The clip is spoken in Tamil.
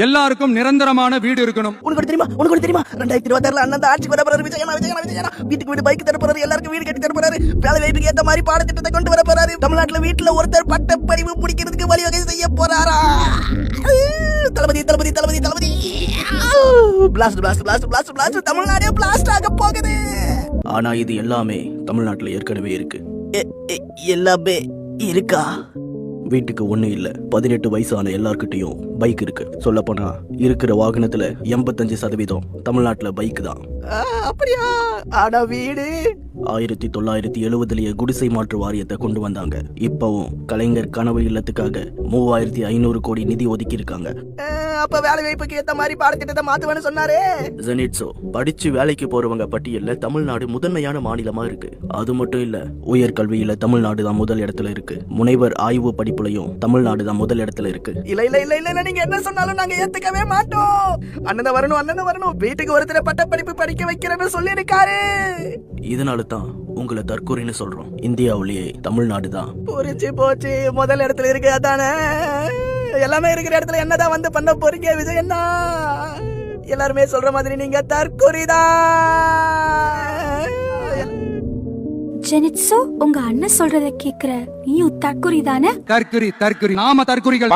எல்லாருக்கும் நிரந்தரமான வீடு இருக்கணும். உனக்கு தெரியுமா 2026 அண்ணன் தான் ஆட்சிக்கு வர போறாரு. விஜயனா வீட்டுக்கு வீடு பைக் தர போறாரு, எல்லாருக்கும் வீடு கட்டி தர போறாரு, வேலை வாய்ப்புக்கு ஏத்த மாதிரி பாடத்திட்டத்தை கொண்டு வர போறாரு. தமிழ்நாட்டுல வீட்டுல ஒருத்தர் பட்ட படிவு பிடிக்கிறதுக்கு வழிவகை செய்ய போறாரா? Thalapathy Thalapathy Thalapathy Thalapathy blast blast blast blast blast தமிழ்நாடே பிளாஸ்ட் ஆக போகுது. ஆனா இது எல்லாமே தமிழ்நாட்டுல ஏற்கனவே இருக்கு. எல்லாமே இருக்கா? வீட்டுக்கு ஒண்ணு இல்ல, 18 வயசான எல்லார்கிட்டயும் பைக் இருக்கு. சொல்ல போனா இருக்கிற வாகனத்துல 85% தமிழ்நாட்டுல பைக் தான். அப்படியா? ஆனா வீடு 1970 குடிசை மாற்று வாரியத்தை கொண்டு வந்தாங்க. இப்பவும் கலைஞர் கனவு இல்லத்துக்காக 3500 கோடி நிதி ஒதுக்கி இருக்காங்க. அப்ப வேலை வாய்ப்புக்கு ஏத்த மாதிரி பாடத்திட்டத்தை மாத்துவேன்னு சொன்னாரே. ஜெனிட்ஸோ படிச்சு வேலைக்கு போறவங்க பட்டியல்ல தமிழ்நாடு முதன்மையான மாநிலமா இருக்கு. அது மட்டும் இல்ல, உயர்கல்வியில தமிழ்நாடு தான் முதல் இடத்துல இருக்கு. முனைவர் ஆய்வு படிப்புலையும் தமிழ்நாடு தான் முதல் இடத்துல இருக்கு. இல்ல இல்ல இல்ல இல்ல நீங்க என்ன சொன்னாலும் நாங்க ஏத்துக்கவே மாட்டோம். அண்ணன் வரணும், வீட்டுக்கு ஒருத்தர பட்ட படிப்பு படிக்க வைக்கிறேன்னு சொல்லி இருக்காரு. இதனால தான் உங்களை தற்கொலைன்னு சொல்றோம். இந்தியாவிலேயே தமிழ்நாடு தான் புரிஞ்சு போச்சு, முதல் இடத்துல இருக்கு. அதானே எல்லாமே இருக்கிற இடத்துல என்னதான் வந்து பண்ண போறீங்க விஜய் அண்ணா? எல்லாருமே சொல்ற மாதிரி நீங்க தற்கொலைதான். ஜெனிட்ஸோ, உங்க அண்ணன் சொல்றத கேக்குற நீயும் தற்குறி தானே? தற்குறி நாம தற்குறிகள்.